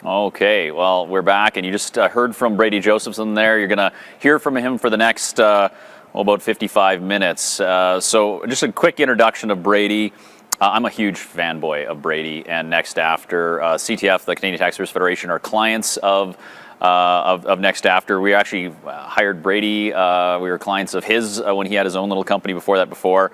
Okay, well, we're back, and you just heard from Brady Josephson there. You're going to hear from him for the next, about 55 minutes. So just a quick introduction of Brady. I'm a huge fanboy of Brady and Next After. CTF, the Canadian Taxpayers Federation, are clients of Next After. We actually hired Brady. We were clients of his when he had his own little company before.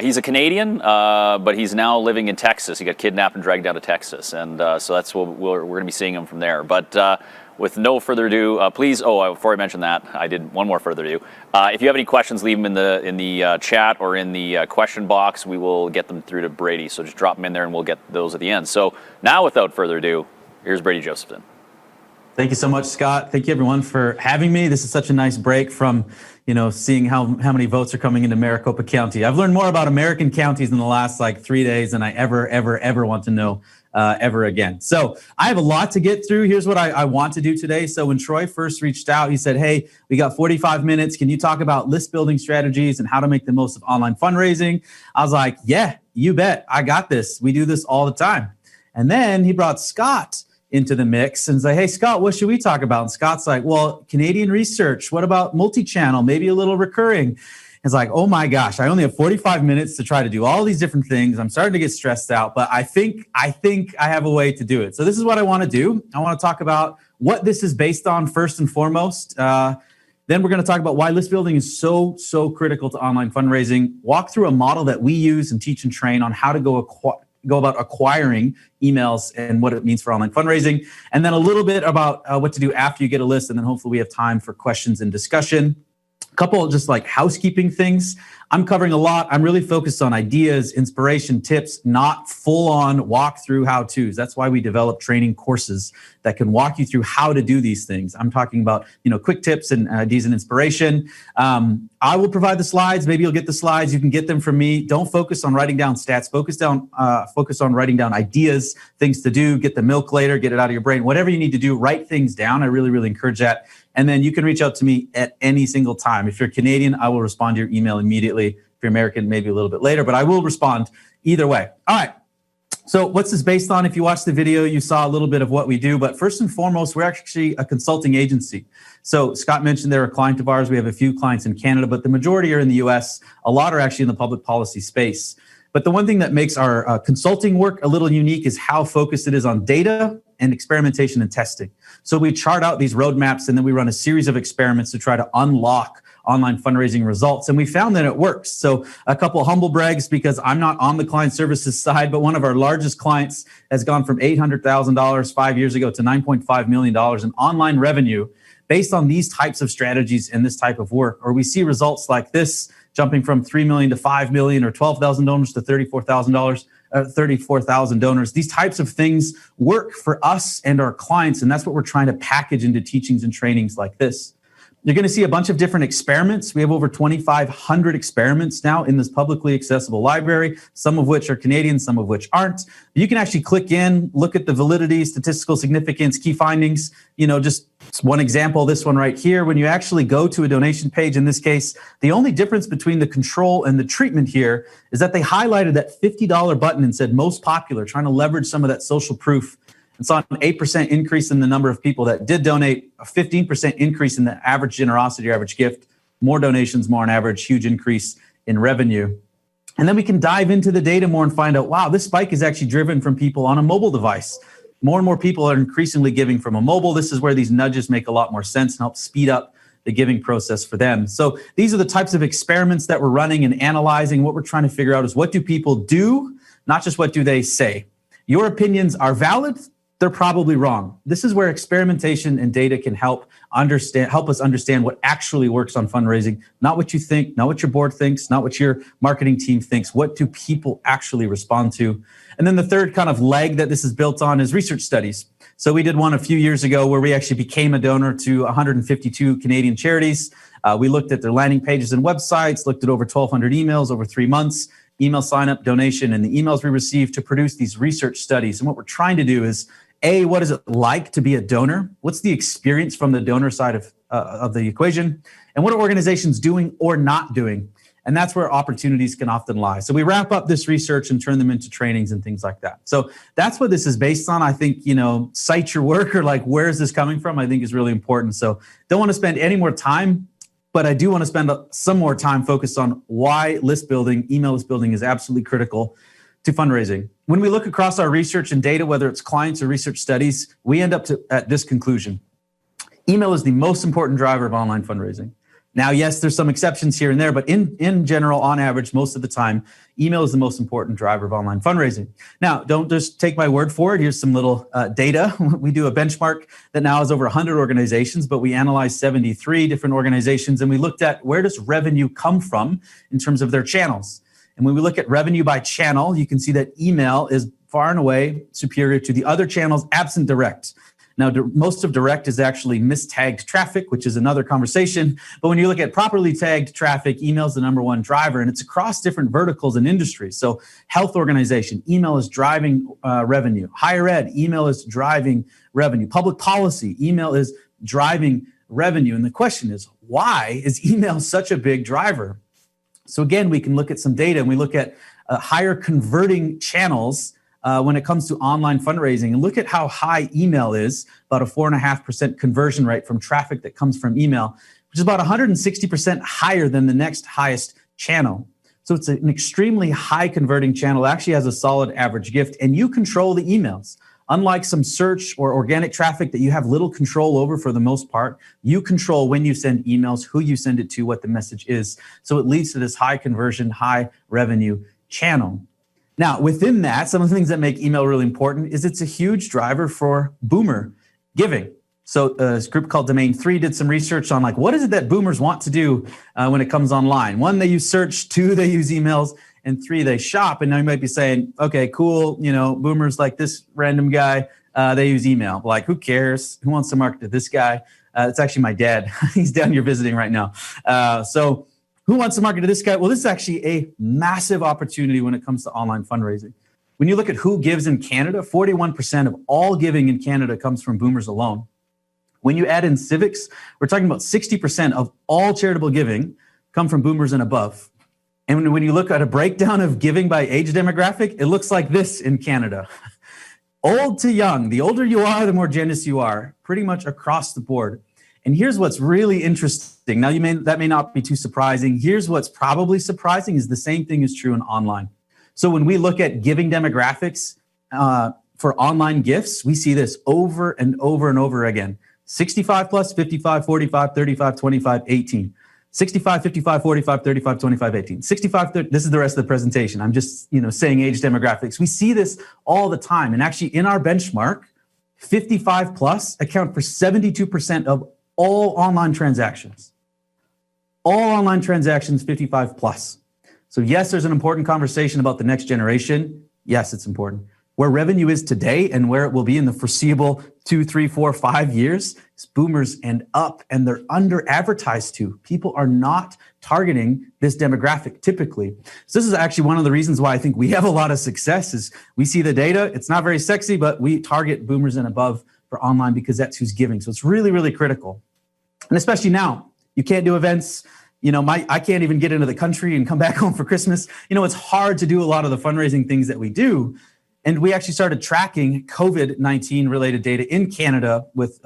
He's a Canadian, but he's now living in Texas. He got kidnapped and dragged out of Texas, and so that's what we're going to be seeing him from there. But with no further ado, please. Oh, before I mention that, I did one more further ado. If you have any questions, leave them in the chat or in the question box. We will get them through to Brady. So just drop them in there, and we'll get those at the end. So now, without further ado, here's Brady Josephson. Thank you so much, Scott. Thank you, everyone, for having me. This is such a nice break from, seeing how many votes are coming into Maricopa County. I've learned more about American counties in the last 3 days than I ever want to know ever again. So I have a lot to get through. Here's what I want to do today. So when Troy first reached out, he said, hey, we got 45 minutes. Can you talk about list building strategies and how to make the most of online fundraising? I was like, yeah, you bet. I got this. We do this all the time. And then he brought Scott into the mix and say, hey, Scott, what should we talk about? And Scott's like, well, Canadian research. What about multi-channel? Maybe a little recurring. It's like, oh my gosh, I only have 45 minutes to try to do all these different things. I'm starting to get stressed out, but I think I have a way to do it. So this is what I want to do. I want to talk about what this is based on first and foremost. Then we're going to talk about why list building is so critical to online fundraising. Walk through a model that we use and teach and train on how to go about acquiring emails and what it means for online fundraising. And then a little bit about what to do after you get a list. And then hopefully we have time for questions and discussion. A couple of just housekeeping things. I'm covering a lot. I'm really focused on ideas, inspiration, tips, not full-on walk-through how-tos. That's why we develop training courses that can walk you through how to do these things. I'm talking about, quick tips and ideas and inspiration. I will provide the slides. Maybe you'll get the slides. You can get them from me. Don't focus on writing down stats. Focus on writing down ideas, things to do. Get the milk later. Get it out of your brain. Whatever you need to do, write things down. I really encourage that. And then you can reach out to me at any single time. If you're Canadian, I will respond to your email immediately. If you're American, maybe a little bit later, but I will respond either way. All right. So what's this based on? If you watched the video, you saw a little bit of what we do. But first and foremost, we're actually a consulting agency. So Scott mentioned they're a client of ours. We have a few clients in Canada, but the majority are in the US. A lot are actually in the public policy space. But the one thing that makes our consulting work a little unique is how focused it is on data and experimentation and testing. So we chart out these roadmaps and then we run a series of experiments to try to unlock online fundraising results. And we found that it works. So a couple of humble brags because I'm not on the client services side, but one of our largest clients has gone from $800,000 5 years ago to $9.5 million in online revenue based on these types of strategies and this type of work. Or we see results like this, jumping from 3 million to 5 million or 12,000 donors to $34,000 donors. These types of things work for us and our clients, and that's what we're trying to package into teachings and trainings like this. You're going to see a bunch of different experiments. We have over 2,500 experiments now in this publicly accessible library, some of which are Canadian, some of which aren't. You can actually click in, look at the validity, statistical significance, key findings. Just one example, this one right here. When you actually go to a donation page, in this case, the only difference between the control and the treatment here is that they highlighted that $50 button and said most popular, trying to leverage some of that social proof. And saw an 8% increase in the number of people that did donate, a 15% increase in the average generosity or average gift, more donations, more on average, huge increase in revenue. And then we can dive into the data more and find out, wow, this spike is actually driven from people on a mobile device. More and more people are increasingly giving from a mobile. This is where these nudges make a lot more sense and help speed up the giving process for them. So these are the types of experiments that we're running and analyzing. What we're trying to figure out is what do people do, not just what do they say. Your opinions are valid. They're probably wrong. This is where experimentation and data can help us understand what actually works on fundraising, not what you think, not what your board thinks, not what your marketing team thinks. What do people actually respond to? And then the third kind of leg that this is built on is research studies. So we did one a few years ago where we actually became a donor to 152 Canadian charities. We looked at their landing pages and websites, looked at over 1,200 emails over 3 months, email sign up, donation, and the emails we received to produce these research studies. And what we're trying to do is what is it like to be a donor? What's the experience from the donor side of the equation? And what are organizations doing or not doing? And that's where opportunities can often lie. So we wrap up this research and turn them into trainings and things like that. So that's what this is based on. I think, cite your work, or like, where is this coming from? I think is really important. So don't want to spend any more time, but I do want to spend some more time focused on why list building, email list building is absolutely critical to fundraising. When we look across our research and data, whether it's clients or research studies, we end up at this conclusion. Email is the most important driver of online fundraising. Now, yes, there's some exceptions here and there, but in general, on average, most of the time, email is the most important driver of online fundraising. Now, don't just take my word for it. Here's some little data. We do a benchmark that now has over 100 organizations, but we analyzed 73 different organizations, and we looked at where does revenue come from in terms of their channels. And when we look at revenue by channel, you can see that email is far and away superior to the other channels absent direct. Now, most of direct is actually mistagged traffic, which is another conversation. But when you look at properly tagged traffic, email is the number one driver, and it's across different verticals and industries. So health organization, email is driving revenue. Higher ed, email is driving revenue. Public policy, email is driving revenue. And the question is, why is email such a big driver? So again, we can look at some data, and we look at higher converting channels when it comes to online fundraising, and look at how high email is, about a 4.5% conversion rate from traffic that comes from email, which is about 160% higher than the next highest channel. So it's an extremely high converting channel. It actually has a solid average gift, and you control the emails. Unlike some search or organic traffic that you have little control over for the most part, you control when you send emails, who you send it to, what the message is. So it leads to this high conversion, high revenue channel. Now, within that, some of the things that make email really important is it's a huge driver for boomer giving. So this group called Domain 3 did some research on what is it that boomers want to do when it comes online. 1, they use search. 2, they use emails. And 3, they shop. And now you might be saying, okay, cool. Boomers like this random guy, they use email. Like, who cares? Who wants to market to this guy? It's actually my dad. He's down here visiting right now. So who wants to market to this guy? Well, this is actually a massive opportunity when it comes to online fundraising. When you look at who gives in Canada, 41% of all giving in Canada comes from boomers alone. When you add in civics, we're talking about 60% of all charitable giving come from boomers and above. And when you look at a breakdown of giving by age demographic, it looks like this in Canada. Old to young, the older you are, the more generous you are, pretty much across the board. And here's what's really interesting. Now, that may not be too surprising. Here's what's probably surprising is the same thing is true in online. So when we look at giving demographics for online gifts, we see this over and over and over again. 65 plus, 55, 45, 35, 25, 18. 65, 55, 45, 35, 25, 18. 65, 30, this is the rest of the presentation. I'm just saying age demographics. We see this all the time. And actually in our benchmark, 55 plus account for 72% of all online transactions. All online transactions, 55 plus. So yes, there's an important conversation about the next generation. Yes, it's important. Where revenue is today and where it will be in the foreseeable 2, 3, 4, 5 years is boomers and up, and they're under advertised to. People are not targeting this demographic typically. So this is actually one of the reasons why I think we have a lot of success is we see the data. It's not very sexy, but we target boomers and above for online because that's who's giving. So it's really, really critical. And especially now, you can't do events. I can't even get into the country and come back home for Christmas. It's hard to do a lot of the fundraising things that we do. And we actually started tracking COVID-19 related data in Canada with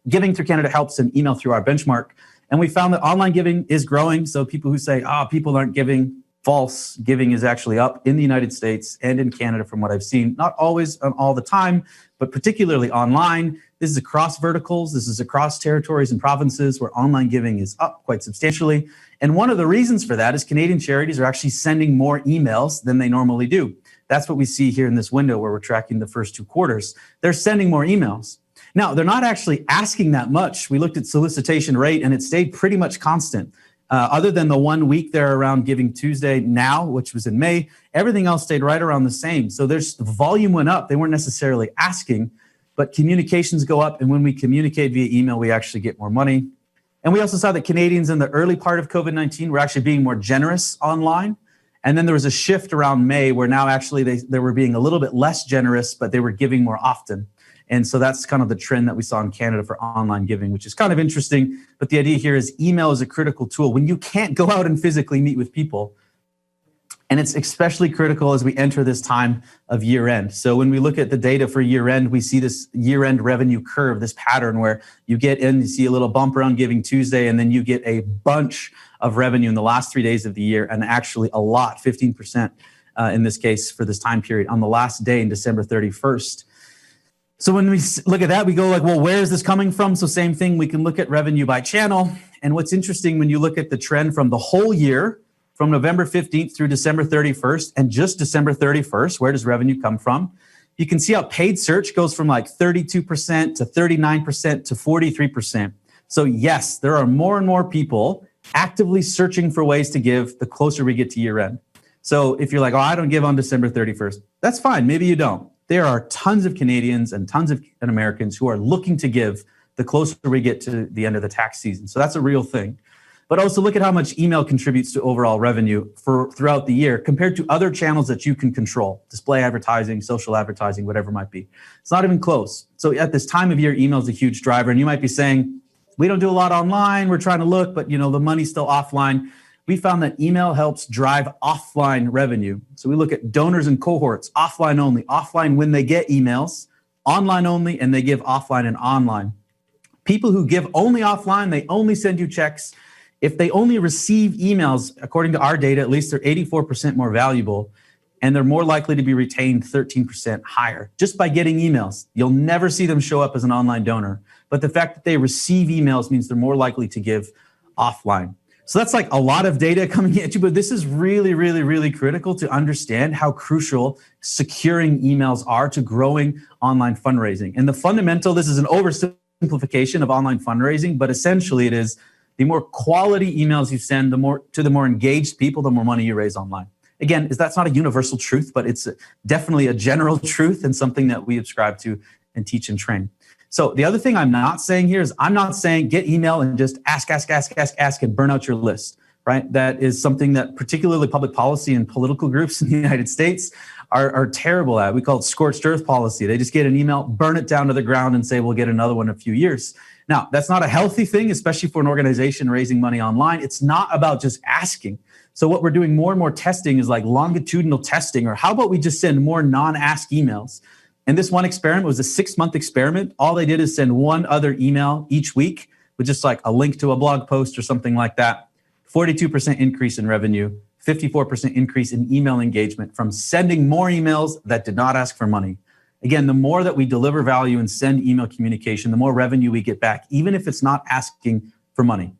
Giving Through Canada Helps and email through our benchmark. And we found that online giving is growing. So people who say, people aren't giving, false. Giving is actually up in the United States and in Canada from what I've seen. Not always all the time, but particularly online. This is across verticals. This is across territories and provinces where online giving is up quite substantially. And one of the reasons for that is Canadian charities are actually sending more emails than they normally do. That's what we see here in this window where we're tracking the first 2 quarters. They're sending more emails. Now, they're not actually asking that much. We looked at solicitation rate and it stayed pretty much constant. Other than the 1 week there around Giving Tuesday now, which was in May, everything else stayed right around the same. So the volume went up. They weren't necessarily asking, but communications go up. And when we communicate via email, we actually get more money. And we also saw that Canadians in the early part of COVID-19 were actually being more generous online. And then there was a shift around May where now actually they were being a little bit less generous, but they were giving more often. And so that's kind of the trend that we saw in Canada for online giving, which is kind of interesting. But the idea here is email is a critical tool. When you can't go out and physically meet with people, and it's especially critical as we enter this time of year end. So when we look at the data for year end, we see this year end revenue curve, this pattern where you get in, you see a little bump around Giving Tuesday, and then you get a bunch of revenue in the last 3 days of the year, and actually a lot, 15% in this case for this time period on the last day in December 31st. So when we look at that, we go like, well, where is this coming from? So same thing, we can look at revenue by channel. And what's interesting when you look at the trend from the whole year, from November 15th through December 31st, and just December 31st, where does revenue come from? You can see how paid search goes from like 32% to 39% to 43%. So yes, there are more and more people actively searching for ways to give the closer we get to year end. So if you're like, oh, I don't give on December 31st, that's fine. Maybe you don't. There are tons of Canadians and tons of Americans who are looking to give the closer we get to the end of the tax season. So that's a real thing. But also look at how much email contributes to overall revenue for throughout the year compared to other channels that you can control, display advertising, social advertising, whatever it might be. It's not even close. So at this time of year, email is a huge driver. And you might be saying, we don't do a lot online. We're trying to look, but the money's still offline. We found that email helps drive offline revenue. So we look at donors and cohorts, offline only, offline when they get emails, online only, and they give offline and online. People who give only offline, they only send you checks. If they only receive emails, according to our data, at least they're 84% more valuable, and they're more likely to be retained 13% higher just by getting emails. You'll never see them show up as an online donor, but the fact that they receive emails means they're more likely to give offline. So that's like a lot of data coming at you, but this is really, really, really critical to understand how crucial securing emails are to growing online fundraising. And the fundamental, this is an oversimplification of online fundraising, but essentially it is the more quality emails you send, the more engaged people, the more money you raise online. Again, that's not a universal truth, but it's definitely a general truth and something that we subscribe to and teach and train. So the other thing I'm not saying here is I'm not saying get email and just ask and burn out your list, right? That is something that particularly public policy and political groups in the United States are terrible at. We call it scorched earth policy. They just get an email, burn it down to the ground and say, we'll get another one in a few years. Now, that's not a healthy thing, especially for an organization raising money online. It's not about just asking. So what we're doing more and more testing is like longitudinal testing, or how about we just send more non-ask emails? And this one experiment was a 6-month experiment. All they did is send one other email each week with just like a link to a blog post or something like that. 42% increase in revenue, 54% increase in email engagement from sending more emails that did not ask for money. Again, the more that we deliver value and send email communication, the more revenue we get back, even if it's not asking for money.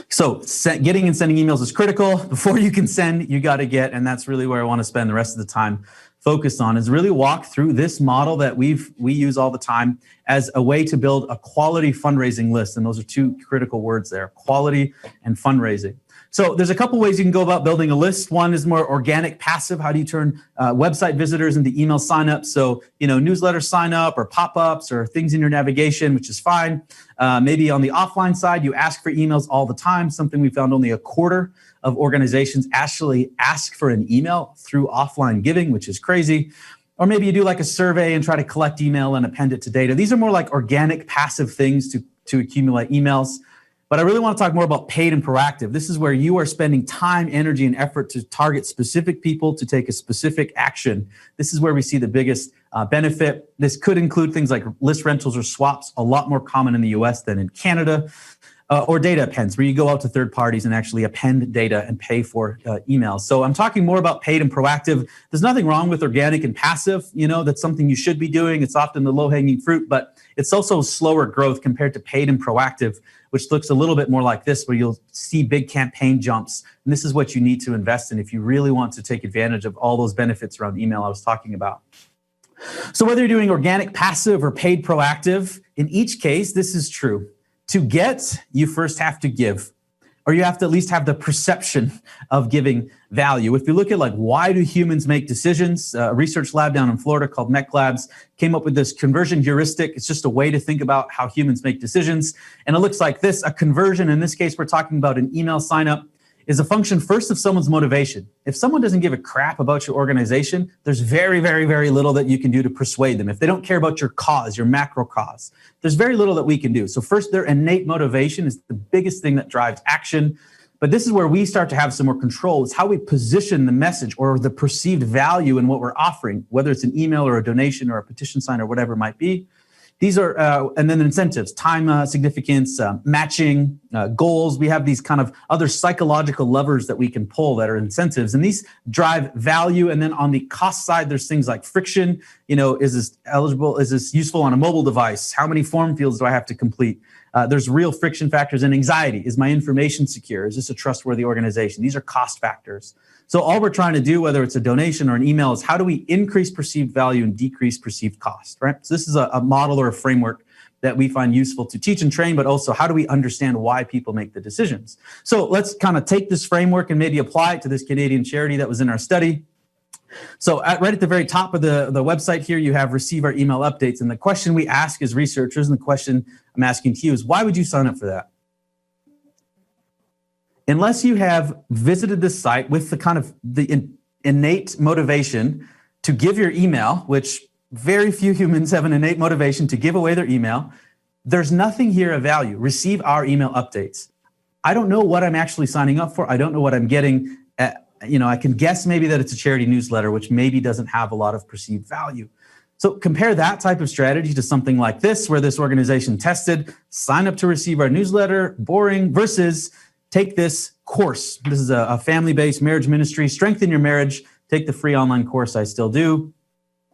So getting and sending emails is critical. Before you can send, you got to get, and that's really where I want to spend the rest of the time focused on, is really walk through this model that we use all the time as a way to build a quality fundraising list. And those are two critical words there, quality and fundraising. So there's a couple ways you can go about building a list. One is more organic, passive. How do you turn website visitors into email signups? So, newsletter sign up or pop-ups or things in your navigation, which is fine. Maybe on the offline side, you ask for emails all the time, something we found only a quarter of organizations actually ask for an email through offline giving, which is crazy. Or maybe you do like a survey and try to collect email and append it to data. These are more like organic, passive things to accumulate emails. But I really want to talk more about paid and proactive. This is where you are spending time, energy, and effort to target specific people to take a specific action. This is where we see the biggest benefit. This could include things like list rentals or swaps, a lot more common in the US than in Canada, or data appends, where you go out to third parties and actually append data and pay for emails. So I'm talking more about paid and proactive. There's nothing wrong with organic and passive. That's something you should be doing. It's often the low-hanging fruit, but it's also slower growth compared to paid and proactive, which looks a little bit more like this, where you'll see big campaign jumps. And this is what you need to invest in if you really want to take advantage of all those benefits around email I was talking about. So whether you're doing organic, passive, or paid proactive, in each case, this is true. To get, you first have to give, or you have to at least have the perception of giving value. If you look at why do humans make decisions, a research lab down in Florida called MEC Labs came up with this conversion heuristic. It's just a way to think about how humans make decisions. And it looks like this. A conversion, in this case, we're talking about an email sign up, is a function first of someone's motivation. If someone doesn't give a crap about your organization, there's very, very, very little that you can do to persuade them. If they don't care about your cause, your macro cause, there's very little that we can do. So first, their innate motivation is the biggest thing that drives action. But this is where we start to have some more control. It's how we position the message or the perceived value in what we're offering, whether it's an email or a donation or a petition sign or whatever it might be. These are, and then incentives, time significance, matching, goals. We have these kind of other psychological levers that we can pull that are incentives, and these drive value. And then on the cost side, there's things like friction. Is this eligible? Is this useful on a mobile device? How many form fields do I have to complete? There's real friction factors and anxiety. Is my information secure? Is this a trustworthy organization? These are cost factors. So all we're trying to do, whether it's a donation or an email, is how do we increase perceived value and decrease perceived cost, right? So this is a model or a framework that we find useful to teach and train, but also how do we understand why people make the decisions? So let's kind of take this framework and maybe apply it to this Canadian charity that was in our study. So right at the very top of the website here, you have receive our email updates. And the question we ask as researchers, and the question I'm asking to you is, why would you sign up for that? Unless you have visited this site with the kind of the innate motivation to give your email, which very few humans have an innate motivation to give away their email, there's nothing here of value. Receive our email updates. I don't know what I'm actually signing up for. I don't know what I'm getting. I can guess maybe that it's a charity newsletter, which maybe doesn't have a lot of perceived value. So compare that type of strategy to something like this, where this organization tested, sign up to receive our newsletter, boring, versus take this course. This is a family-based marriage ministry, strengthen your marriage, take the free online course, I still do.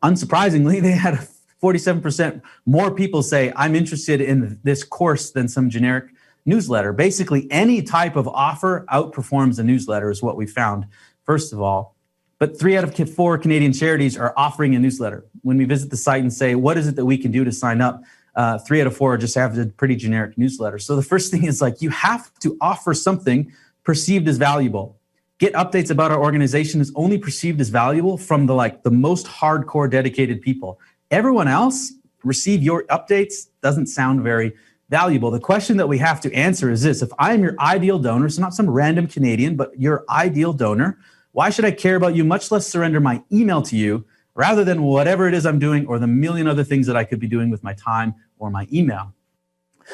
Unsurprisingly, they had 47% more people say, I'm interested in this course than some generic newsletter. Basically, any type of offer outperforms a newsletter is what we found, first of all. But 3 out of 4 Canadian charities are offering a newsletter. When we visit the site and say, what is it that we can do to sign up? 3 out of 4 just have a pretty generic newsletter. So the first thing is you have to offer something perceived as valuable. Get updates about our organization is only perceived as valuable from the most hardcore dedicated people. Everyone else, receive your updates, doesn't sound very valuable. The question that we have to answer is this: if I'm your ideal donor, so not some random Canadian, but your ideal donor, why should I care about you, much less surrender my email to you, rather than whatever it is I'm doing or the million other things that I could be doing with my time or my email?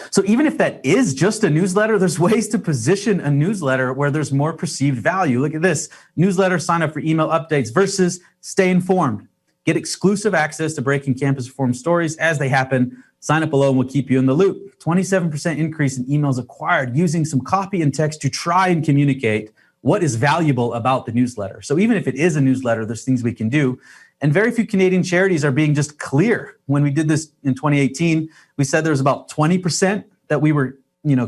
So even if that is just a newsletter, there's ways to position a newsletter where there's more perceived value. Look at this: newsletter, sign up for email updates versus stay informed. Get exclusive access to breaking campus reform stories as they happen. Sign up below and we'll keep you in the loop. 27% increase in emails acquired using some copy and text to try and communicate what is valuable about the newsletter. So even if it is a newsletter, there's things we can do. And very few Canadian charities are being just clear. When we did this in 2018, we said there was about 20% that we were,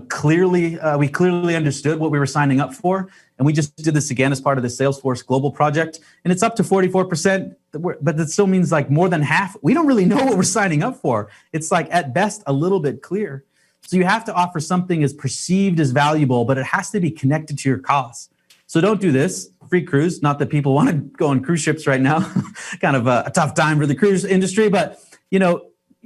clearly understood what we were signing up for. And we just did this again as part of the Salesforce Global Project. And it's up to 44%, but that still means more than half. We don't really know what we're signing up for. It's at best a little bit clear. So you have to offer something as perceived as valuable, but it has to be connected to your cause. So don't do this. Free cruise, not that people want to go on cruise ships right now. Kind of a tough time for the cruise industry, but you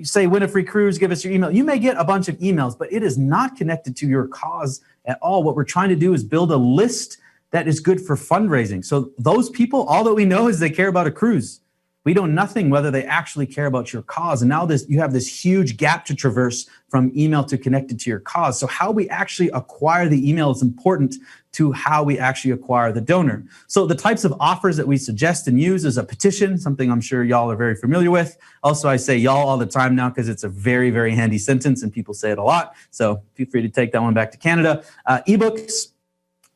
say win a free cruise, give us your email. You may get a bunch of emails, but it is not connected to your cause at all. What we're trying to do is build a list that is good for fundraising. So those people, all that we know is they care about a cruise. We know nothing whether they actually care about your cause. And now you have this huge gap to traverse from email to connected to your cause. So how we actually acquire the email is important to how we actually acquire the donor. So the types of offers that we suggest and use is a petition, something I'm sure y'all are very familiar with. Also, I say y'all all the time now because it's a very, very handy sentence and people say it a lot. So feel free to take that one back to Canada. Ebooks,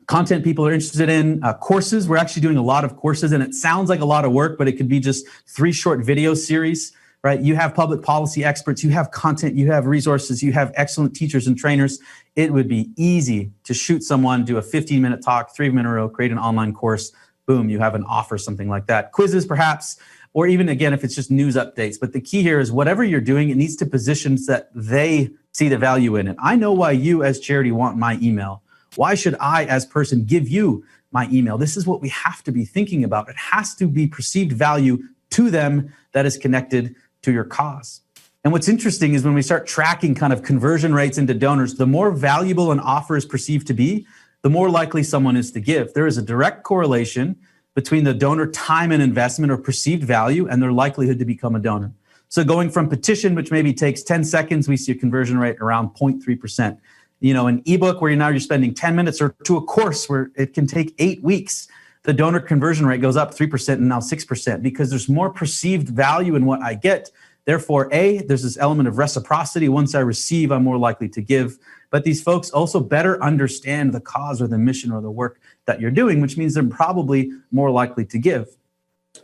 content people are interested in, courses. We're actually doing a lot of courses, and it sounds like a lot of work, but it could be just 3 short video series, right? You have public policy experts, you have content, you have resources, you have excellent teachers and trainers. It would be easy to shoot someone, do a 15-minute talk, 3 minute row, create an online course. Boom, you have an offer, something like that. Quizzes, perhaps, or even again, if it's just news updates. But the key here is whatever you're doing, it needs to position so that they see the value in it. I know why you as charity want my email. Why should I, as person, give you my email? This is what we have to be thinking about. It has to be perceived value to them that is connected to your cause. And what's interesting is when we start tracking kind of conversion rates into donors, the more valuable an offer is perceived to be, the more likely someone is to give. There is a direct correlation between the donor time and investment or perceived value and their likelihood to become a donor. So going from petition, which maybe takes 10 seconds, we see a conversion rate around 0.3%. An ebook where you're spending 10 minutes, or to a course where it can take 8 weeks, the donor conversion rate goes up 3% and now 6% because there's more perceived value in what I get. Therefore, there's this element of reciprocity. Once I receive, I'm more likely to give. But these folks also better understand the cause or the mission or the work that you're doing, which means they're probably more likely to give.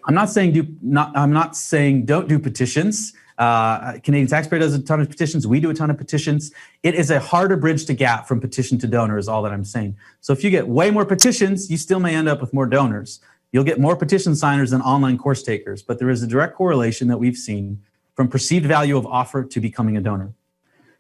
I'm not saying don't do petitions. Canadian Taxpayer does a ton of petitions. We do a ton of petitions. It is a harder bridge to gap from petition to donor is all that I'm saying. So if you get way more petitions, you still may end up with more donors. You'll get more petition signers than online course takers, but there is a direct correlation that we've seen from perceived value of offer to becoming a donor.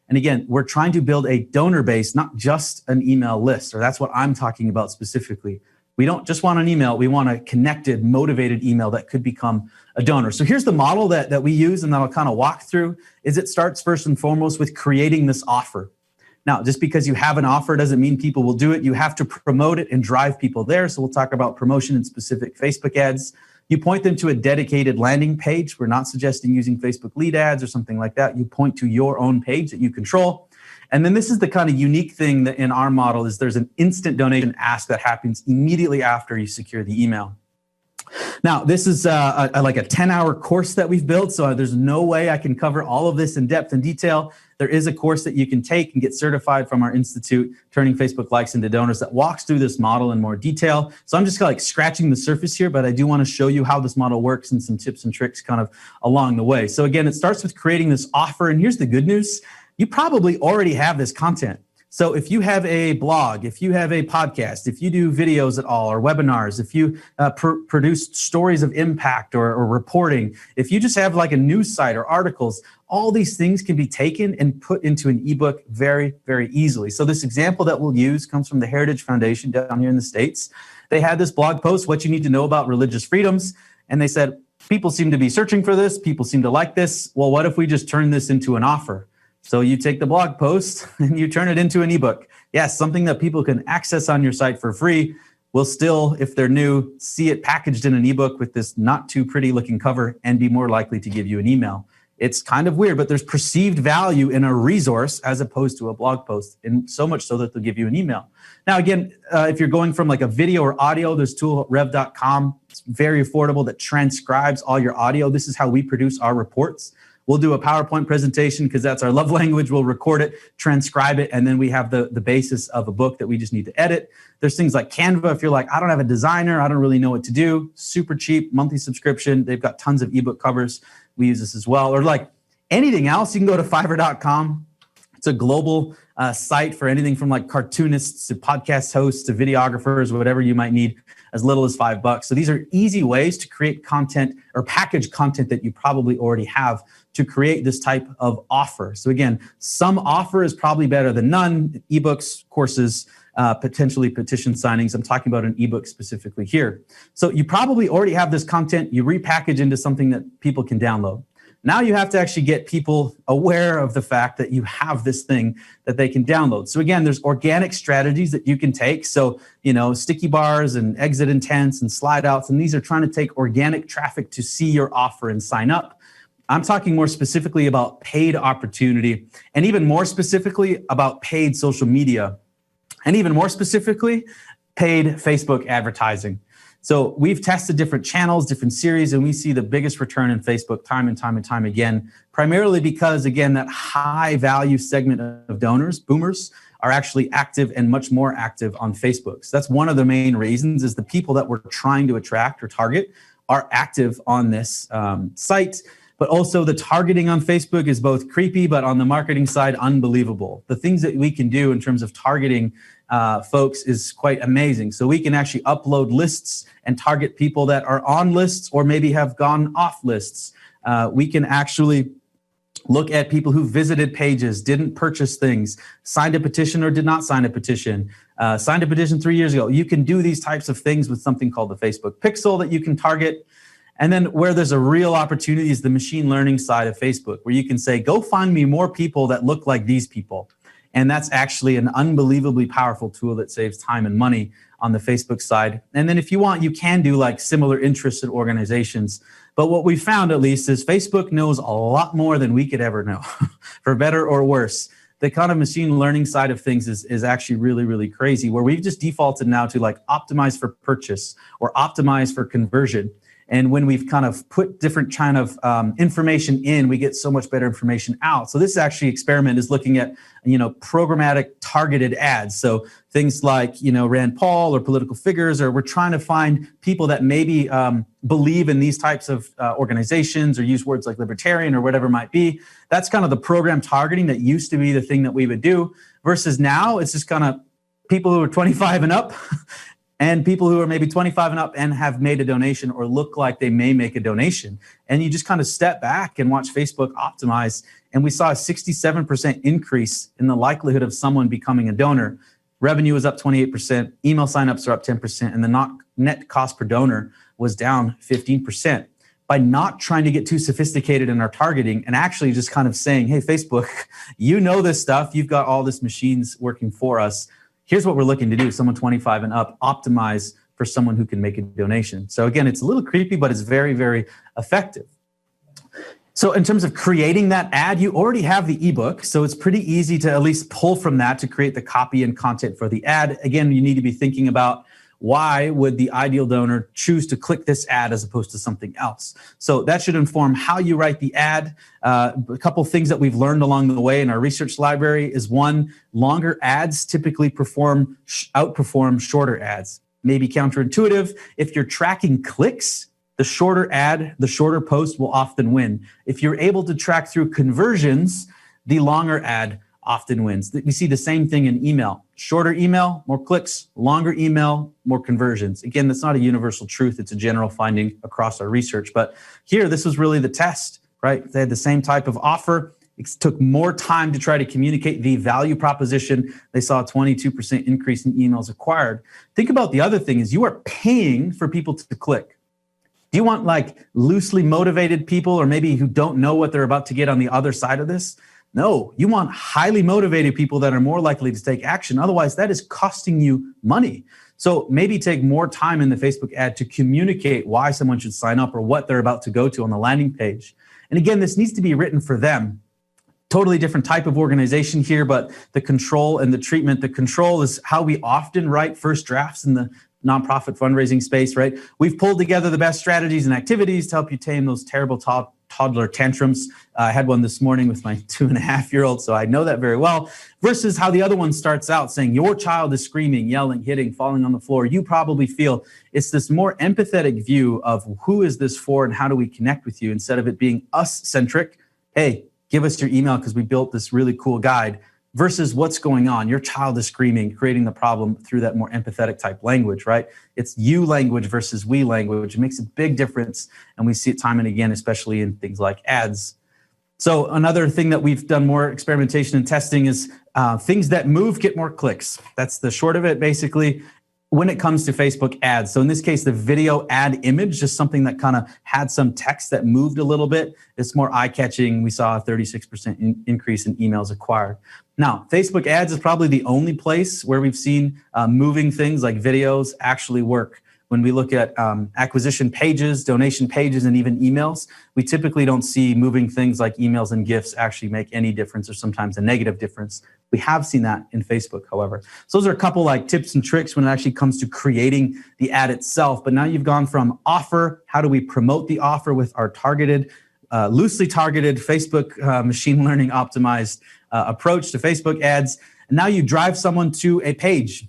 And again, we're trying to build a donor base, not just an email list, or that's what I'm talking about specifically. We don't just want an email, we want a connected, motivated email that could become a donor. So here's the model that we use and that I'll kind of walk through, is it starts first and foremost with creating this offer. Now, just because you have an offer doesn't mean people will do it. You have to promote it and drive people there. So we'll talk about promotion in specific Facebook ads. You point them to a dedicated landing page. We're not suggesting using Facebook lead ads or something like that. You point to your own page that you control. And then this is the kind of unique thing that in our model is there's an instant donation ask that happens immediately after you secure the email. Now, this is like a 10-hour course that we've built, so there's no way I can cover all of this in depth and detail. There is a course that you can take and get certified from our institute, Turning Facebook Likes into Donors, that walks through this model in more detail. So I'm just like scratching the surface here, but I do want to show you how this model works and some tips and tricks kind of along the way. So again, it starts with creating this offer, and here's the good news. You probably already have this content. So if you have a blog, if you have a podcast, if you do videos at all or webinars, if you produce stories of impact or reporting, if you just have like a news site or articles, all these things can be taken and put into an ebook very, very easily. So this example that we'll use comes from the Heritage Foundation down here in the States. They had this blog post, What You Need to Know About Religious Freedoms. And they said, people seem to be searching for this. People seem to like this. Well, what if we just turn this into an offer? So you take the blog post and you turn it into an ebook. Yes, something that people can access on your site for free will still, if they're new, see it packaged in an ebook with this not too pretty looking cover and be more likely to give you an email. It's kind of weird, but there's perceived value in a resource as opposed to a blog post, and so much so that they'll give you an email. Now, again, if you're going from like a video or audio, there's toolrev.com. It's very affordable that transcribes all your audio. This is how we produce our reports. We'll do a PowerPoint presentation because that's our love language. We'll record it, transcribe it, and then we have the basis of a book that we just need to edit. There's things like Canva. If you're like, I don't have a designer, I don't really know what to do, super cheap, monthly subscription. They've got tons of ebook covers. We use this as well. Or like anything else, you can go to Fiverr.com. It's a global site for anything from like cartoonists to podcast hosts to videographers, whatever you might need, as little as $5. So these are easy ways to create content or package content that you probably already have to create this type of offer. So again, some offer is probably better than none. Ebooks, courses, potentially petition signings. I'm talking about an ebook specifically here. So you probably already have this content. You repackage into something that people can download. Now you have to actually get people aware of the fact that you have this thing that they can download. So again, there's organic strategies that you can take. So, sticky bars and exit intents and slide outs, and these are trying to take organic traffic to see your offer and sign up. I'm talking more specifically about paid opportunity, and even more specifically about paid social media, and even more specifically, paid Facebook advertising. So we've tested different channels, different series, and we see the biggest return in Facebook time and time again, primarily because, again, that high value segment of donors, boomers, are actually active and much more active on Facebook. So that's one of the main reasons, is the people that we're trying to attract or target are active on this site. But also the targeting on Facebook is both creepy, but on the marketing side, unbelievable. The things that we can do in terms of targeting folks is quite amazing. So we can actually upload lists and target people that are on lists or maybe have gone off lists. We can actually look at people who visited pages, didn't purchase things, signed a petition or did not sign a petition, signed a petition 3 years ago. You can do these types of things with something called the Facebook Pixel that you can target. And then where there's a real opportunity is the machine learning side of Facebook, where you can say, go find me more people that look like these people. And that's actually an unbelievably powerful tool that saves time and money on the Facebook side. And then if you want, you can do like similar interested organizations. But what we found, at least, is Facebook knows a lot more than we could ever know, for better or worse. The kind of machine learning side of things is actually really, really crazy, where we've just defaulted now to like optimize for purchase or optimize for conversion. And when we've kind of put different kind of information in, we get so much better information out. So this actually experiment is looking at, programmatic targeted ads. So things like, Rand Paul or political figures, or we're trying to find people that maybe believe in these types of organizations or use words like libertarian or whatever it might be. That's kind of the program targeting that used to be the thing that we would do, versus now it's just kind of people who are 25 and up and people who are maybe 25 and up and have made a donation or look like they may make a donation. And you just kind of step back and watch Facebook optimize. And we saw a 67% increase in the likelihood of someone becoming a donor. Revenue was up 28%, email signups are up 10%, and the net cost per donor was down 15%. By not trying to get too sophisticated in our targeting and actually just kind of saying, hey, Facebook, you know this stuff, you've got all this machines working for us. Here's what we're looking to do, someone 25 and up, optimize for someone who can make a donation. So again, it's a little creepy, but it's very, very effective. So in terms of creating that ad, you already have the ebook. So it's pretty easy to at least pull from that to create the copy and content for the ad. Again, you need to be thinking about why would the ideal donor choose to click this ad as opposed to something else? So that should inform how you write the ad. A couple things that we've learned along the way in our research library is, one, longer ads typically outperform shorter ads. Maybe counterintuitive. If you're tracking clicks, the shorter ad, the shorter post will often win. If you're able to track through conversions, the longer ad often wins. We see the same thing in email. Shorter email, more clicks. Longer email, more conversions. Again, that's not a universal truth. It's a general finding across our research. But here, this was really the test, right? They had the same type of offer. It took more time to try to communicate the value proposition. They saw a 22% increase in emails acquired. Think about the other thing is you are paying for people to click. Do you want like loosely motivated people or maybe who don't know what they're about to get on the other side of this? No, you want highly motivated people that are more likely to take action. Otherwise, that is costing you money. So maybe take more time in the Facebook ad to communicate why someone should sign up or what they're about to go to on the landing page. And again, this needs to be written for them. Totally different type of organization here, but the control and the treatment, the control is how we often write first drafts in the nonprofit fundraising space, right? We've pulled together the best strategies and activities to help you tame those terrible toddler tantrums. I had one this morning with my 2.5-year-old, so I know that very well, versus how the other one starts out saying, your child is screaming, yelling, hitting, falling on the floor. You probably feel it's this more empathetic view of who is this for and how do we connect with you, instead of it being us-centric. Hey, give us your email because we built this really cool guide, versus what's going on. Your child is screaming, creating the problem through that more empathetic type language, right? It's you language versus we language. It makes a big difference. And we see it time and again, especially in things like ads. So another thing that we've done more experimentation and testing is things that move get more clicks. That's the short of it, basically, when it comes to Facebook ads. So in this case, the video ad image, just something that kind of had some text that moved a little bit. It's more eye-catching. We saw a 36% increase in emails acquired. Now, Facebook ads is probably the only place where we've seen moving things like videos actually work. When we look at acquisition pages, donation pages, and even emails, we typically don't see moving things like emails and GIFs actually make any difference, or sometimes a negative difference. We have seen that in Facebook, however. So those are a couple like tips and tricks when it actually comes to creating the ad itself. But now you've gone from offer, how do we promote the offer with our targeted, loosely targeted Facebook machine learning optimized approach to Facebook ads. And now you drive someone to a page.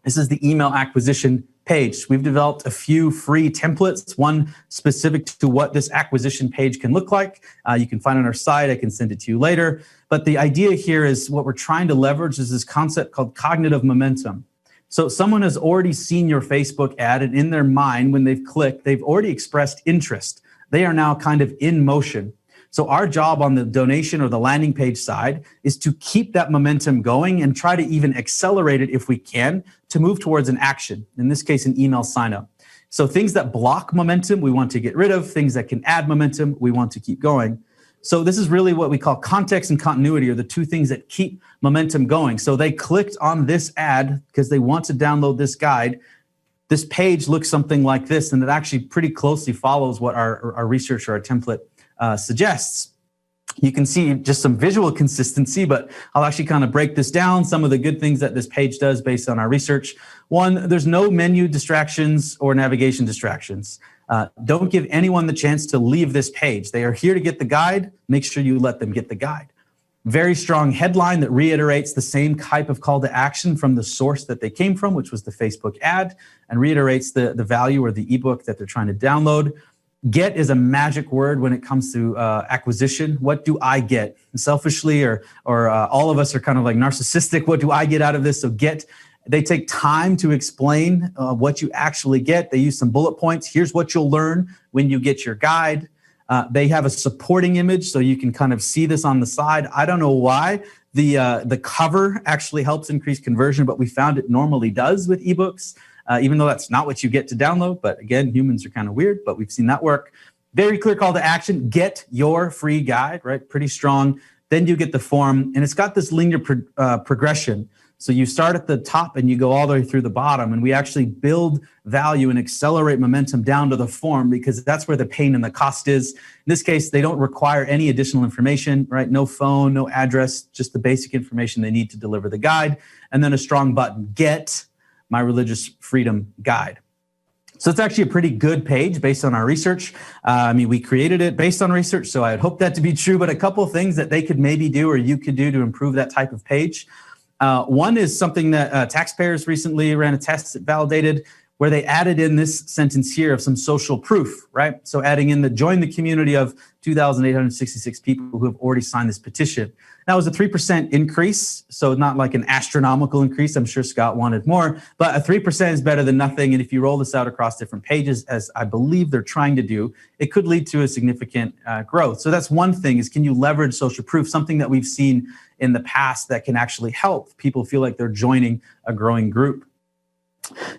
This is the email acquisition page. We've developed a few free templates, one specific to what this acquisition page can look like. You can find it on our site. I can send it to you later. But the idea here is what we're trying to leverage is this concept called cognitive momentum. So someone has already seen your Facebook ad, and in their mind, when they've clicked, they've already expressed interest. They are now kind of in motion. So our job on the donation or the landing page side is to keep that momentum going and try to even accelerate it if we can to move towards an action, in this case, an email sign up. So things that block momentum, we want to get rid of. Things that can add momentum, we want to keep going. So this is really what we call context and continuity are the two things that keep momentum going. So they clicked on this ad because they want to download this guide. This page looks something like this, and it actually pretty closely follows what our research or our template suggests. You can see just some visual consistency, but I'll actually kind of break this down. Some of the good things that this page does based on our research. One, there's no menu distractions or navigation distractions. Don't give anyone the chance to leave this page. They are here to get the guide. Make sure you let them get the guide. Very strong headline that reiterates the same type of call to action from the source that they came from, which was the Facebook ad, and reiterates the value or the ebook that they're trying to download. Get is a magic word when it comes to acquisition. What do I get? Selfishly, or all of us are kind of like narcissistic. What do I get out of this? So get, they take time to explain what you actually get. They use some bullet points. Here's what you'll learn when you get your guide. They have a supporting image, so you can kind of see this on the side. I don't know why the cover actually helps increase conversion, but we found it normally does with ebooks. Even though that's not what you get to download. But again, humans are kind of weird, but we've seen that work. Very clear call to action, get your free guide, right? Pretty strong. Then you get the form, and it's got this linear progression. So you start at the top and you go all the way through the bottom, and we actually build value and accelerate momentum down to the form because that's where the pain and the cost is. In this case, they don't require any additional information, right? No phone, no address, just the basic information they need to deliver the guide. And then a strong button, get my religious freedom guide. So it's actually a pretty good page based on our research. We created it based on research, so I'd hope that to be true, but a couple of things that they could maybe do or you could do to improve that type of page. One is something that taxpayers recently ran a test that validated where they added in this sentence here of some social proof, right? So adding in the join the community of 2,866 people who have already signed this petition. That was a 3% increase, so not like an astronomical increase. I'm sure Scott wanted more, but a 3% is better than nothing. And if you roll this out across different pages, as I believe they're trying to do, it could lead to a significant growth. So that's one thing is, can you leverage social proof, something that we've seen in the past that can actually help people feel like they're joining a growing group.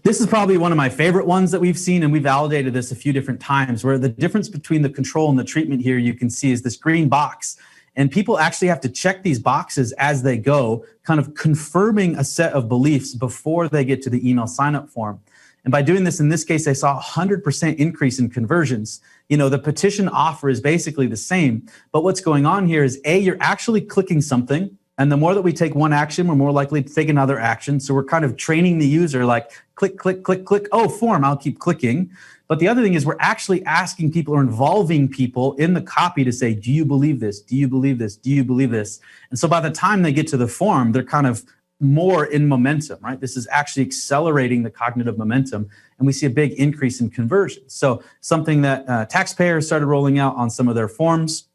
This is probably one of my favorite ones that we've seen, and we validated this a few different times, where the difference between the control and the treatment here you can see is this green box. And people actually have to check these boxes as they go, kind of confirming a set of beliefs before they get to the email sign-up form. And by doing this, in this case, I saw a 100% increase in conversions. You know, the petition offer is basically the same, but what's going on here is you're actually clicking something. And the more that we take one action, we're more likely to take another action. So we're kind of training the user like click, click, click, click. Oh, form, I'll keep clicking. But the other thing is we're actually asking people or involving people in the copy to say, do you believe this? Do you believe this? Do you believe this? And so by the time they get to the form, they're kind of more in momentum, right? This is actually accelerating the cognitive momentum. And we see a big increase in conversion. So something that taxpayers started rolling out on some of their forms.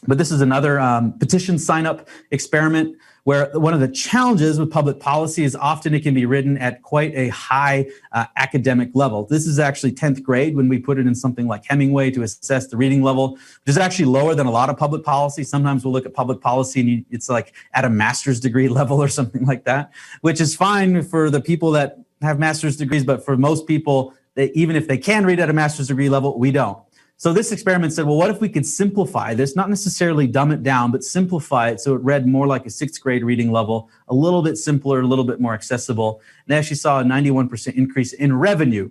But this is another petition sign-up experiment where one of the challenges with public policy is often it can be written at quite a high academic level. This is actually 10th grade when we put it in something like Hemingway to assess the reading level, which is actually lower than a lot of public policy. Sometimes we'll look at public policy and it's like at a master's degree level or something like that, which is fine for the people that have master's degrees, but for most people, even if they can read at a master's degree level, we don't. So this experiment said, well, what if we could simplify this, not necessarily dumb it down, but simplify it so it read more like a 6th grade reading level, a little bit simpler, a little bit more accessible. And they actually saw a 91% increase in revenue.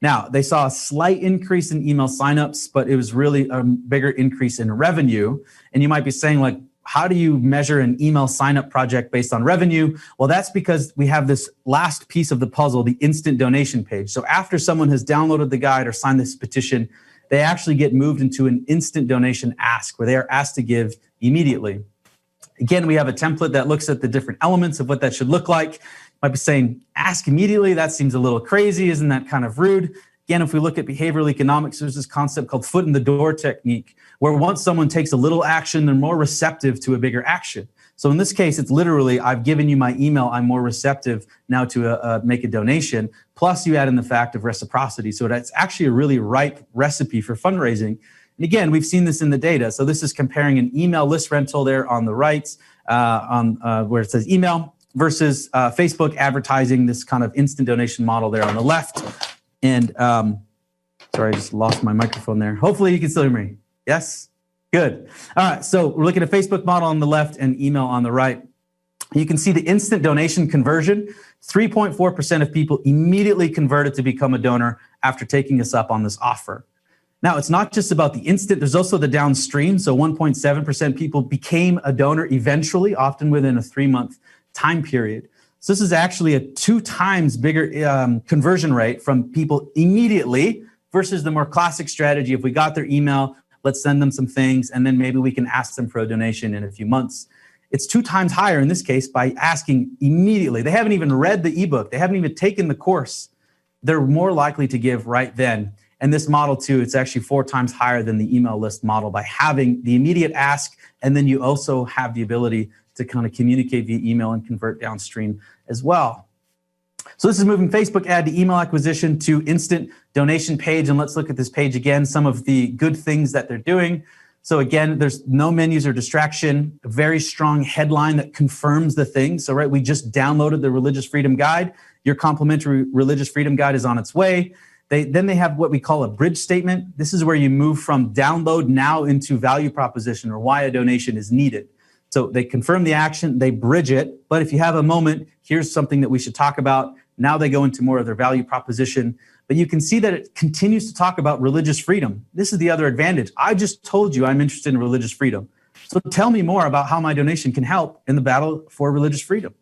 Now, they saw a slight increase in email signups, but it was really a bigger increase in revenue. And you might be saying, like, how do you measure an email signup project based on revenue? Well, that's because we have this last piece of the puzzle, the instant donation page. So after someone has downloaded the guide or signed this petition, they actually get moved into an instant donation ask where they are asked to give immediately. Again, we have a template that looks at the different elements of what that should look like. Might be saying, ask immediately. That seems a little crazy. Isn't that kind of rude? Again, if we look at behavioral economics, there's this concept called foot in the door technique, where once someone takes a little action, they're more receptive to a bigger action. So in this case, it's literally, I've given you my email, I'm more receptive now to make a donation. Plus you add in the fact of reciprocity. So that's actually a really ripe recipe for fundraising. And again, we've seen this in the data. So this is comparing an email list rental there on the right, where it says email, versus Facebook advertising, this kind of instant donation model there on the left. And sorry, I just lost my microphone there. Hopefully you can still hear me. Yes? Good. All right. So we're looking at Facebook model on the left and email on the right. You can see the instant donation conversion. 3.4% of people immediately converted to become a donor after taking us up on this offer. Now, it's not just about the instant, there's also the downstream. So 1.7% people became a donor eventually, often within a 3-month time period. So this is actually a 2 times bigger conversion rate from people immediately versus the more classic strategy. If we got their email, let's send them some things, and then maybe we can ask them for a donation in a few months. It's 2 times higher in this case by asking immediately. They haven't even read the ebook. They haven't even taken the course. They're more likely to give right then. And this model too, it's actually 4 times higher than the email list model by having the immediate ask. And then you also have the ability to kind of communicate via email and convert downstream as well. So this is moving Facebook ad to email acquisition to instant donation page. And let's look at this page again, some of the good things that they're doing. So again, there's no menus or distraction, a very strong headline that confirms the thing. So right, we just downloaded the Religious Freedom Guide. Your complimentary Religious Freedom Guide is on its way. Then they have what we call a bridge statement. This is where you move from download now into value proposition or why a donation is needed. So they confirm the action, they bridge it. But if you have a moment, here's something that we should talk about. Now they go into more of their value proposition. But you can see that it continues to talk about religious freedom. This is the other advantage. I just told you I'm interested in religious freedom. So tell me more about how my donation can help in the battle for religious freedom,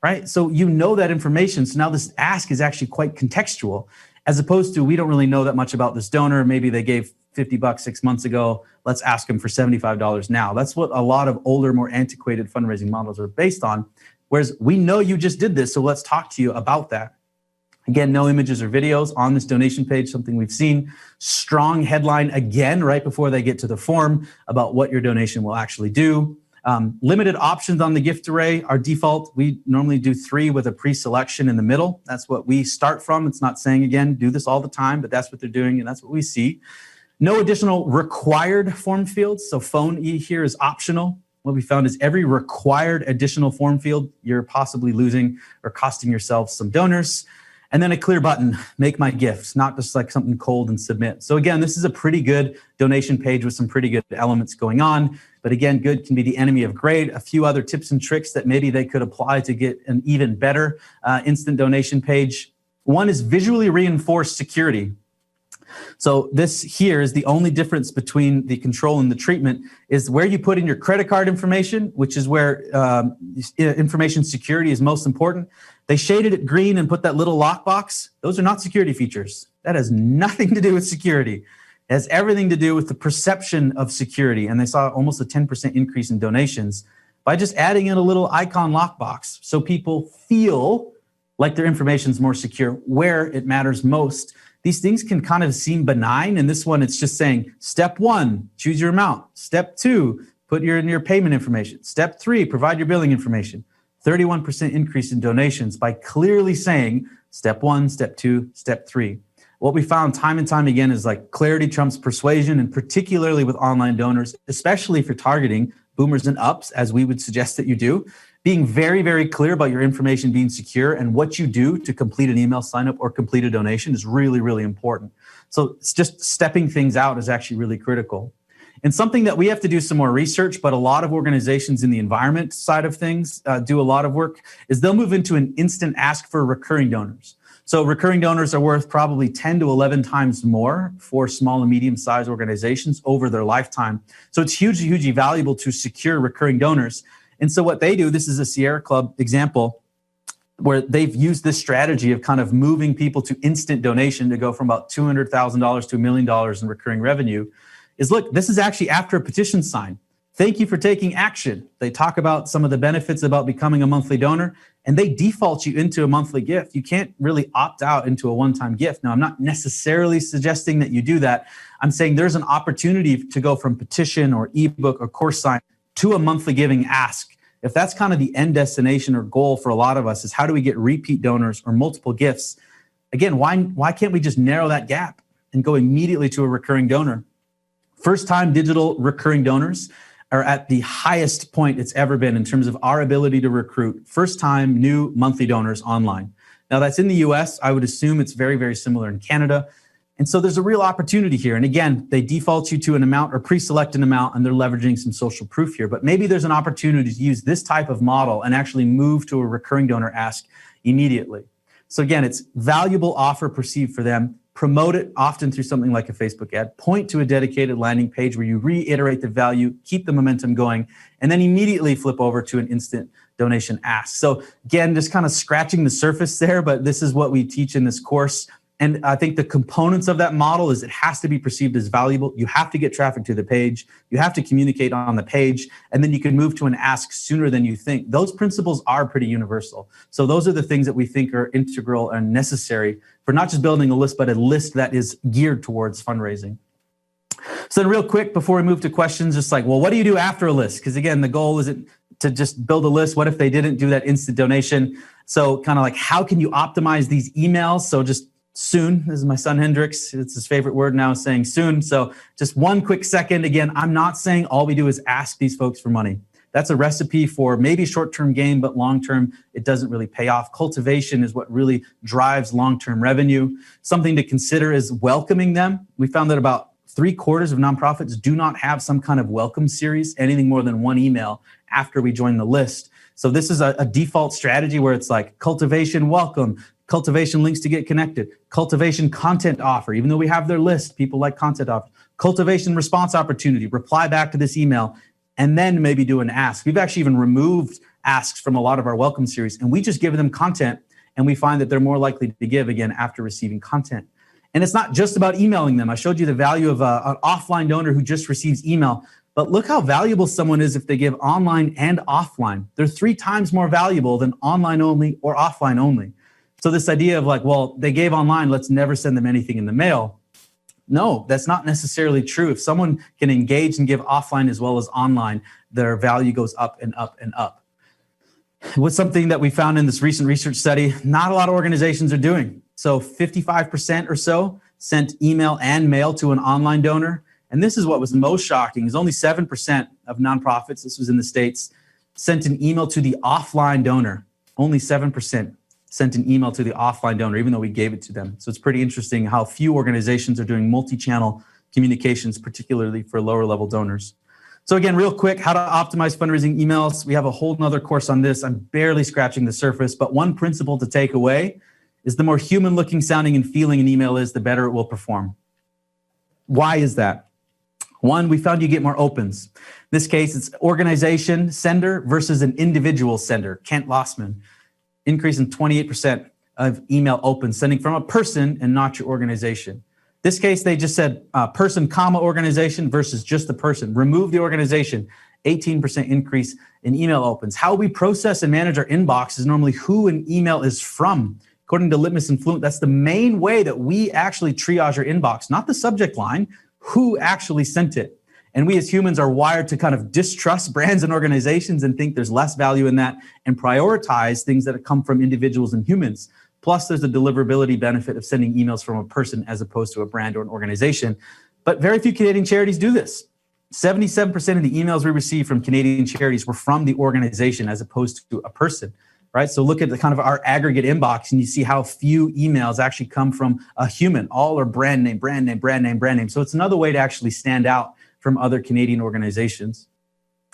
right? So you know that information. So now this ask is actually quite contextual, as opposed to we don't really know that much about this donor. Maybe they gave $50 6 months ago. Let's ask them for $75 now. That's what a lot of older, more antiquated fundraising models are based on. Whereas we know you just did this, so let's talk to you about that. Again, no images or videos on this donation page, something we've seen. Strong headline again, right before they get to the form about what your donation will actually do. Limited options on the gift array. Our default, we normally do 3 with a pre-selection in the middle. That's what we start from. It's not saying, again, do this all the time, but that's what they're doing, and that's what we see. No additional required form fields. So phone here is optional. What we found is every required additional form field, you're possibly losing or costing yourself some donors. And then a clear button, make my gifts, not just like something cold and submit. So again, this is a pretty good donation page with some pretty good elements going on. But again, good can be the enemy of great. A few other tips and tricks that maybe they could apply to get an even better instant donation page. One is visually reinforced security. So this here is the only difference between the control and the treatment is where you put in your credit card information, which is where information security is most important. They shaded it green and put that little lockbox. Those are not security features. That has nothing to do with security. It has everything to do with the perception of security. And they saw almost a 10% increase in donations by just adding in a little icon lockbox so people feel like their information is more secure where it matters most. These things can kind of seem benign. And this one, it's just saying, step 1, choose your amount. Step 2, put in your payment information. Step 3, provide your billing information. 31% increase in donations by clearly saying step 1, step 2, step 3. What we found time and time again is like clarity trumps persuasion, and particularly with online donors, especially if you're targeting boomers and ups, as we would suggest that you do, being very, very clear about your information being secure and what you do to complete an email sign up or complete a donation is really, really important. So it's just stepping things out is actually really critical. And something that we have to do some more research, but a lot of organizations in the environment side of things do a lot of work, is they'll move into an instant ask for recurring donors. So recurring donors are worth probably 10 to 11 times more for small and medium-sized organizations over their lifetime. So it's hugely, hugely valuable to secure recurring donors. And so what they do, this is a Sierra Club example, where they've used this strategy of kind of moving people to instant donation to go from about $200,000 to $1 million in recurring revenue, is look, this is actually after a petition sign. Thank you for taking action. They talk about some of the benefits about becoming a monthly donor, and they default you into a monthly gift. You can't really opt out into a one-time gift. Now, I'm not necessarily suggesting that you do that. I'm saying there's an opportunity to go from petition or ebook or course sign to a monthly giving ask. If that's kind of the end destination or goal for a lot of us, is how do we get repeat donors or multiple gifts? Again, why can't we just narrow that gap and go immediately to a recurring donor? First-time digital recurring donors are at the highest point it's ever been in terms of our ability to recruit first-time new monthly donors online. Now, that's in the US. I would assume it's very, very similar in Canada. And so there's a real opportunity here. And again, they default you to an amount or pre-select an amount, and they're leveraging some social proof here. But maybe there's an opportunity to use this type of model and actually move to a recurring donor ask immediately. So again, it's valuable offer perceived for them. Promote it often through something like a Facebook ad. Point to a dedicated landing page where you reiterate the value, keep the momentum going, and then immediately flip over to an instant donation ask. So again, just kind of scratching the surface there, but this is what we teach in this course. And I think the components of that model is it has to be perceived as valuable. You have to get traffic to the page. You have to communicate on the page, and then you can move to an ask sooner than you think. Those principles are pretty universal. So those are the things that we think are integral and necessary for not just building a list, but a list that is geared towards fundraising. So then real quick, before we move to questions, just like, well, what do you do after a list? Because again, the goal isn't to just build a list. What if they didn't do that instant donation? So kind of like, how can you optimize these emails? So just soon, this is my son Hendrix, it's his favorite word now, saying soon. So just one quick second. Again, I'm not saying all we do is ask these folks for money. That's a recipe for maybe short-term gain, but long-term, it doesn't really pay off. Cultivation is what really drives long-term revenue. Something to consider is welcoming them. We found that about 3/4 of nonprofits do not have some kind of welcome series, anything more than one email after we join the list. So this is a default strategy where it's like cultivation, welcome, cultivation links to get connected, cultivation content offer. Even though we have their list, people like content offer, cultivation response opportunity, reply back to this email, and then maybe do an ask. We've actually even removed asks from a lot of our welcome series, and we just give them content, and we find that they're more likely to give again after receiving content. And it's not just about emailing them. I showed you the value of an offline donor who just receives email, but look how valuable someone is if they give online and offline. They're 3 times more valuable than online only or offline only. So this idea of like, well, they gave online, let's never send them anything in the mail. No, that's not necessarily true. If someone can engage and give offline as well as online, their value goes up and up and up. What's something that we found in this recent research study, not a lot of organizations are doing. So 55% or so sent email and mail to an online donor. And this is what was most shocking, is only 7% of nonprofits, this was in the States, sent an email to the offline donor. Only 7% sent an email to the offline donor, even though we gave it to them. So it's pretty interesting how few organizations are doing multi-channel communications, particularly for lower level donors. So again, real quick, how to optimize fundraising emails. We have a whole nother course on this. I'm barely scratching the surface, but one principle to take away is the more human looking, sounding, and feeling an email is, the better it will perform. Why is that? One, we found you get more opens. In this case, it's organization sender versus an individual sender. Kent Lossman. Increase in 28% of email opens, sending from a person and not your organization. This case, they just said person, comma, organization versus just the person. Remove the organization, 18% increase in email opens. How we process and manage our inbox is normally who an email is from. According to Litmus and Fluent, that's the main way that we actually triage our inbox, not the subject line, who actually sent it. And we as humans are wired to kind of distrust brands and organizations and think there's less value in that and prioritize things that come from individuals and humans. Plus, there's a deliverability benefit of sending emails from a person as opposed to a brand or an organization. But very few Canadian charities do this. 77% of the emails we receive from Canadian charities were from the organization as opposed to a person, right? So look at the kind of our aggregate inbox and you see how few emails actually come from a human. All are brand name, brand name, brand name, brand name. So it's another way to actually stand out from other Canadian organizations.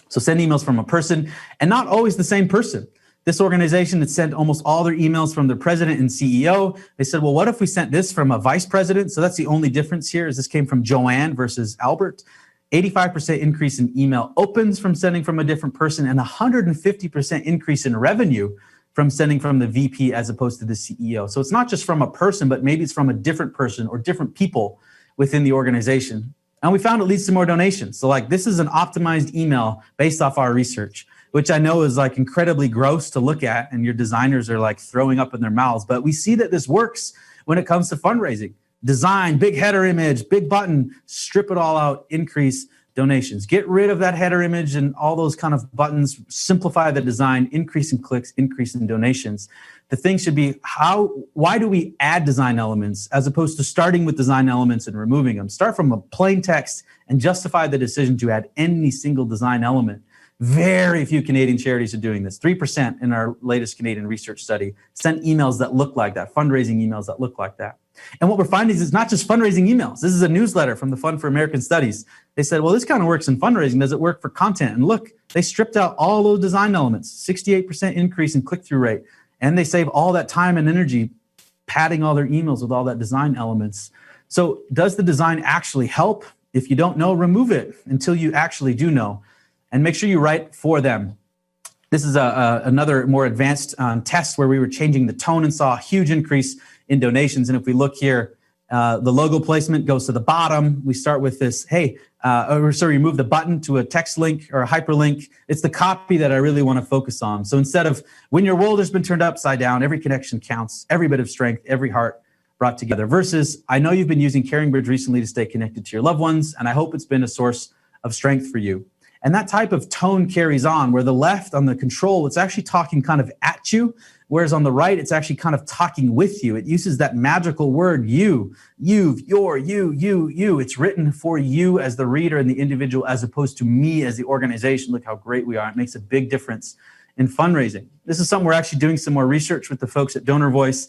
So send emails from a person, and not always the same person. This organization had sent almost all their emails from their president and CEO. They said, well, what if we sent this from a vice president? So that's the only difference here, is this came from Joanne versus Albert. 85% increase in email opens from sending from a different person, and 150% increase in revenue from sending from the VP as opposed to the CEO. So it's not just from a person, but maybe it's from a different person or different people within the organization. And we found it leads to more donations. So like this is an optimized email based off our research, which I know is like incredibly gross to look at, and your designers are like throwing up in their mouths. But we see that this works when it comes to fundraising. Design, big header image, big button, strip it all out, increase donations. Get rid of that header image and all those kind of buttons, simplify the design, increase in clicks, increase in donations. The thing should be why do we add design elements as opposed to starting with design elements and removing them? Start from a plain text and justify the decision to add any single design element. Very few Canadian charities are doing this. 3% in our latest Canadian research study sent emails that look like that, fundraising emails that look like that. And what we're finding is it's not just fundraising emails. This is a newsletter from the Fund for American Studies. They said, well, this kind of works in fundraising. Does it work for content? And look, they stripped out all those design elements, 68% increase in click-through rate. And they save all that time and energy padding all their emails with all that design elements. So does the design actually help? If you don't know, remove it until you actually do know. And make sure you write for them. This is another more advanced test where we were changing the tone and saw a huge increase in donations. And if we look here, the logo placement goes to the bottom. We start with this, hey, you move the button to a text link or a hyperlink. It's the copy that I really want to focus on. So instead of when your world has been turned upside down, every connection counts, every bit of strength, every heart brought together, versus I know you've been using Caring Bridge recently to stay connected to your loved ones, and I hope it's been a source of strength for you. And that type of tone carries on, where the left on the control, it's actually talking kind of at you, whereas on the right, it's actually kind of talking with you. It uses that magical word, you, your, you. It's written for you as the reader and the individual, as opposed to me as the organization. Look how great we are. It makes a big difference in fundraising. This is something we're actually doing some more research with the folks at Donor Voice.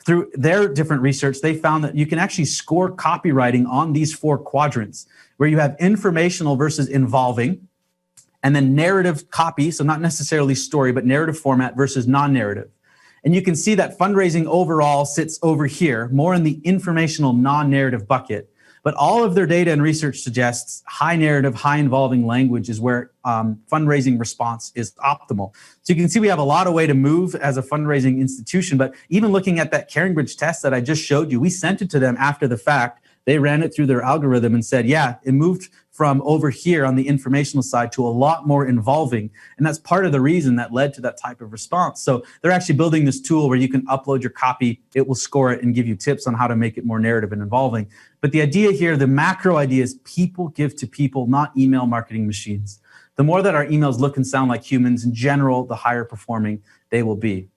Through their different research, they found that you can actually score copywriting on these 4 quadrants, where you have informational versus involving, and then narrative copy, so not necessarily story, but narrative format versus non-narrative. And you can see that fundraising overall sits over here, more in the informational non-narrative bucket. But all of their data and research suggests high narrative, high involving language is where fundraising response is optimal. So you can see we have a lot of way to move as a fundraising institution, but even looking at that Caring Bridge test that I just showed you, we sent it to them after the fact. They ran it through their algorithm and said, yeah, it moved from over here on the informational side to a lot more involving. And that's part of the reason that led to that type of response. So they're actually building this tool where you can upload your copy, it will score it and give you tips on how to make it more narrative and involving. But the idea here, the macro idea is people give to people, not email marketing machines. The more that our emails look and sound like humans in general, the higher performing they will be.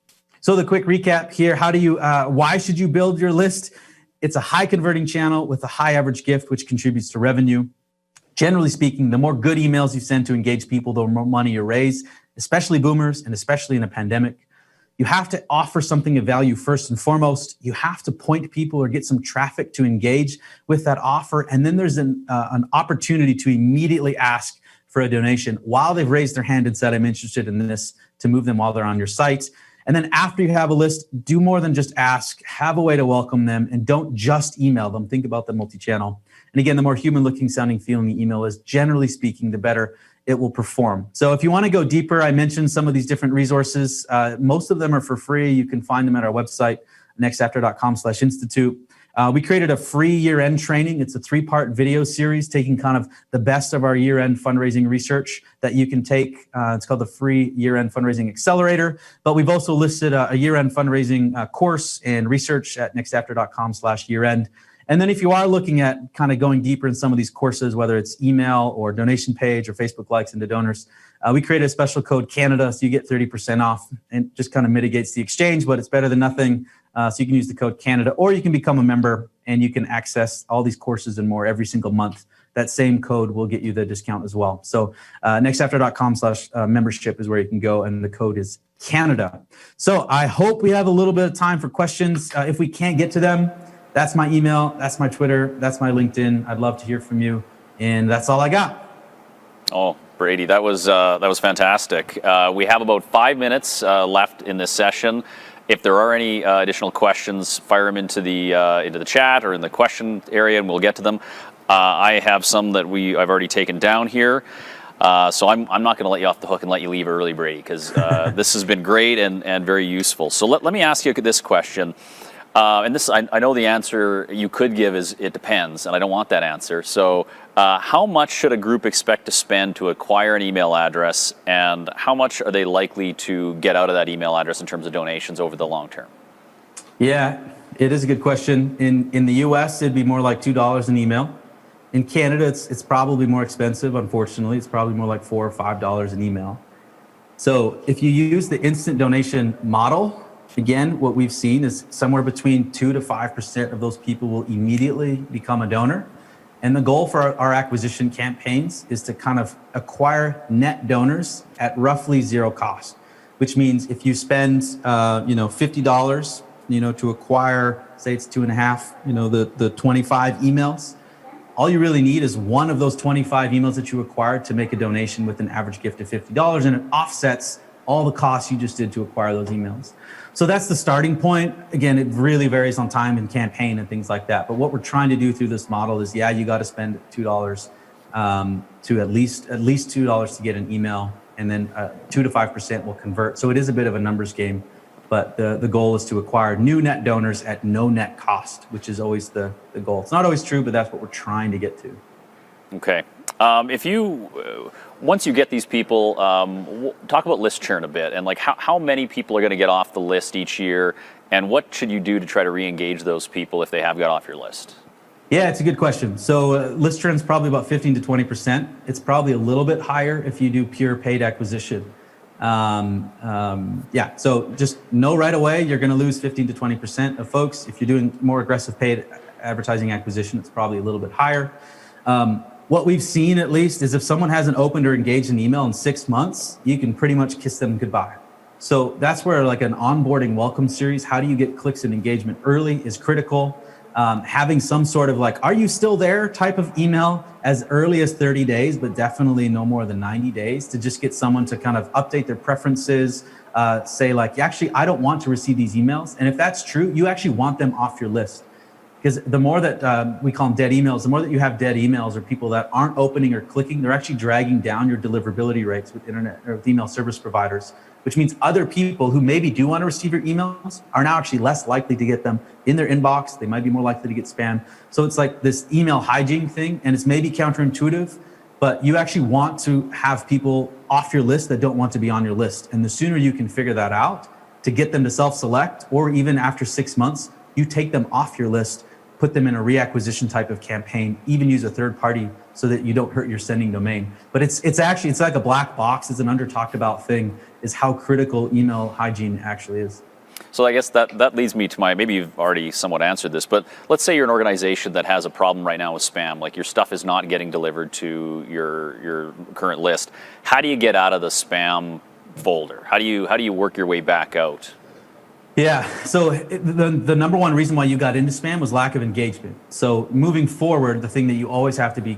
So the quick recap here, why should you build your list? It's a high converting channel with a high average gift, which contributes to revenue. Generally speaking, the more good emails you send to engage people, the more money you raise, especially boomers and especially in a pandemic. You have to offer something of value first and foremost. You have to point people or get some traffic to engage with that offer. And then there's an opportunity to immediately ask for a donation while they've raised their hand and said, I'm interested in this, to move them while they're on your site. And then after you have a list, do more than just ask, have a way to welcome them, and don't just email them. Think about the multi-channel. And again, the more human looking, sounding, feeling the email is, generally speaking, the better it will perform. So if you want to go deeper, I mentioned some of these different resources. Most of them are for free. You can find them at our website, nextafter.com/institute. We created a free year-end training. It's a 3-part video series taking kind of the best of our year-end fundraising research that you can take. It's called the free year-end fundraising accelerator. But we've also listed a year-end fundraising course and research at nextafter.com/year-end. And then if you are looking at kind of going deeper in some of these courses, whether it's email or donation page or Facebook likes into donors, we created a special code Canada, so you get 30% off, and just kind of mitigates the exchange, but it's better than nothing. So you can use the code Canada, or you can become a member and you can access all these courses and more every single month. That same code will get you the discount as well. So nextafter.com/membership is where you can go, and the code is Canada. So I hope we have a little bit of time for questions. If we can't get to them, that's my email, that's my Twitter, that's my LinkedIn. I'd love to hear from you, and that's all I got. Oh, Brady, that was fantastic. We have about 5 minutes left in this session. If there are any additional questions, fire them into the chat or in the question area, and we'll get to them. I have some that I've already taken down here. So I'm not going to let you off the hook and let you leave early, Brady, because this has been great and very useful. So let me ask you this question. And this, I know the answer you could give is it depends, and I don't want that answer. So how much should a group expect to spend to acquire an email address, and how much are they likely to get out of that email address in terms of donations over the long term? Yeah, it is a good question. In the US, it'd be more like $2 an email. In Canada, it's probably more expensive, unfortunately. It's probably more like $4 or $5 an email. So if you use the instant donation model, again, what we've seen is somewhere between 2 to 5% of those people will immediately become a donor. And the goal for our acquisition campaigns is to kind of acquire net donors at roughly zero cost, which means if you spend $50 to acquire, say it's 2.5, the 25 emails. All you really need is one of those 25 emails that you acquired to make a donation with an average gift of $50, and it offsets all the costs you just did to acquire those emails. So that's the starting point. Again, it really varies on time and campaign and things like that. But what we're trying to do through this model is, you got to spend $2 to at least $2 to get an email, and then 2 to 5% will convert. So it is a bit of a numbers game, but the goal is to acquire new net donors at no net cost, which is always the goal. It's not always true, but that's what we're trying to get to. Okay. Once you get these people, talk about list churn a bit, and like how many people are going to get off the list each year, and what should you do to try to re-engage those people if they have got off your list? Yeah, it's a good question. So list churn is probably about 15 to 20%. It's probably a little bit higher if you do pure paid acquisition. So just know right away you're going to lose 15 to 20% of folks. If you're doing more aggressive paid advertising acquisition, it's probably a little bit higher. What we've seen, at least, is if someone hasn't opened or engaged an email in 6 months, you can pretty much kiss them goodbye. So that's where like an onboarding welcome series, how do you get clicks and engagement early, is critical. Having some sort of like, are you still there type of email as early as 30 days, but definitely no more than 90 days to just get someone to kind of update their preferences, say like, actually, I don't want to receive these emails. And if that's true, you actually want them off your list. Because the more that we call them dead emails, the more that you have dead emails or people that aren't opening or clicking, they're actually dragging down your deliverability rates with internet or with email service providers, which means other people who maybe do want to receive your emails are now actually less likely to get them in their inbox. They might be more likely to get spam. So it's like this email hygiene thing, and it's maybe counterintuitive, but you actually want to have people off your list that don't want to be on your list. And the sooner you can figure that out to get them to self-select, or even after 6 months, you take them off your list, put them in a reacquisition type of campaign, even use a third party so that you don't hurt your sending domain. But it's like a black box. It's an under talked about thing, is how critical email hygiene actually is. So I guess that leads me to maybe you've already somewhat answered this, but let's say you're an organization that has a problem right now with spam, like your stuff is not getting delivered to your current list. How do you get out of the spam folder? How do you work your way back out? Yeah, so the number one reason why you got into spam was lack of engagement. So moving forward, the thing that you always have to be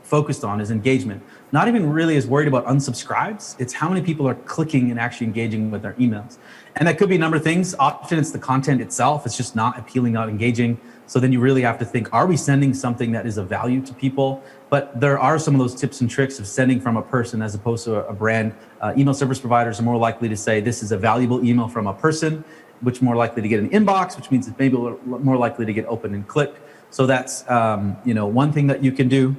focused on is engagement. Not even really as worried about unsubscribes. It's how many people are clicking and actually engaging with their emails. And that could be a number of things. Often it's the content itself. It's just not appealing, not engaging. So then you really have to think, are we sending something that is of value to people? But there are some of those tips and tricks of sending from a person as opposed to a brand. Email service providers are more likely to say this is a valuable email from a person, which more likely to get an inbox, which means it's maybe more likely to get open and clicked. So that's one thing that you can do.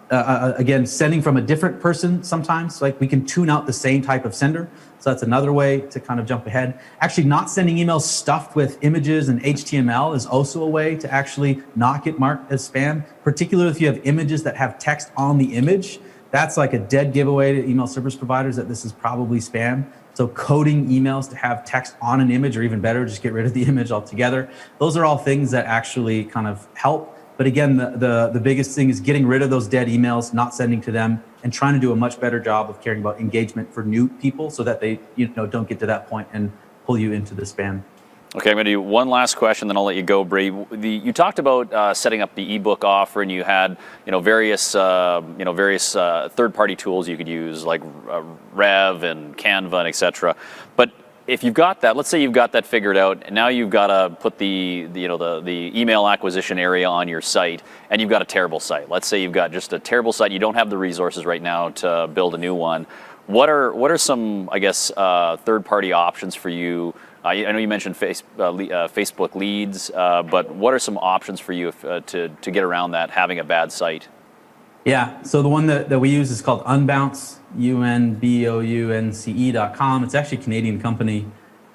Again, sending from a different person sometimes, like we can tune out the same type of sender. So that's another way to kind of jump ahead. Actually, not sending emails stuffed with images and HTML is also a way to actually not get marked as spam, particularly if you have images that have text on the image. That's like a dead giveaway to email service providers that this is probably spam. So coding emails to have text on an image, or even better, just get rid of the image altogether. Those are all things that actually kind of help. But again, the biggest thing is getting rid of those dead emails, not sending to them, and trying to do a much better job of caring about engagement for new people so that they don't get to that point and pull you into the spam. Okay, I'm going to do one last question, then I'll let you go, Brady. You talked about setting up the ebook offer, and you had various third-party tools you could use like Rev and Canva and etc. But if you've got that, let's say you've got that figured out, and now you've got to put the email acquisition area on your site, and you've got a terrible site. Let's say you've got just a terrible site. You don't have the resources right now to build a new one. What are some, I guess, third-party options for you? I know you mentioned Facebook leads, but what are some options for you to get around that, having a bad site? Yeah, so the one that we use is called Unbounce, unbounce.com. It's actually a Canadian company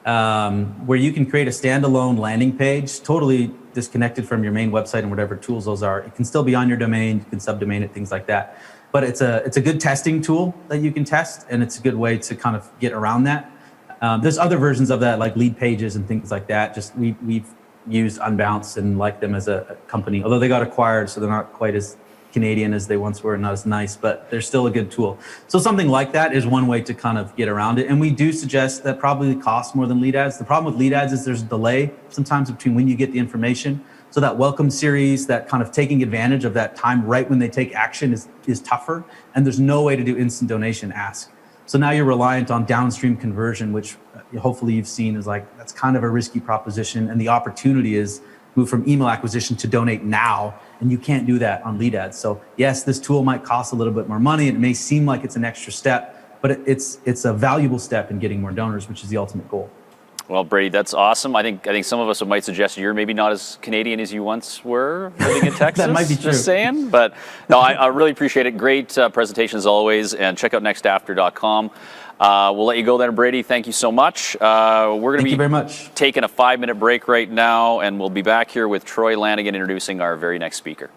where you can create a standalone landing page, totally disconnected from your main website and whatever tools those are. It can still be on your domain, you can subdomain it, things like that. But it's a good testing tool that you can test, and it's a good way to kind of get around that. There's other versions of that, like lead pages and things like that. Just we've used Unbounce and like them as a company, although they got acquired, so they're not quite as Canadian as they once were, not as nice, but they're still a good tool. So something like that is one way to kind of get around it. And we do suggest that probably costs more than lead ads. The problem with lead ads is there's a delay sometimes between when you get the information. So that welcome series, that kind of taking advantage of that time right when they take action is tougher. And there's no way to do instant donation ask. So now you're reliant on downstream conversion, which hopefully you've seen is like, that's kind of a risky proposition. And the opportunity is move from email acquisition to donate now. And you can't do that on lead ads. So yes, this tool might cost a little bit more money. It may seem like it's an extra step, but it's a valuable step in getting more donors, which is the ultimate goal. Well, Brady, that's awesome. I think some of us might suggest you're maybe not as Canadian as you once were living in Texas. That might be true. Just saying. But no, I really appreciate it. Great presentation as always. And check out nextafter.com. We'll let you go there, Brady. Thank you so much. We're going to be very much. Taking a 5-minute break right now, and we'll be back here with Troy Lanigan introducing our very next speaker.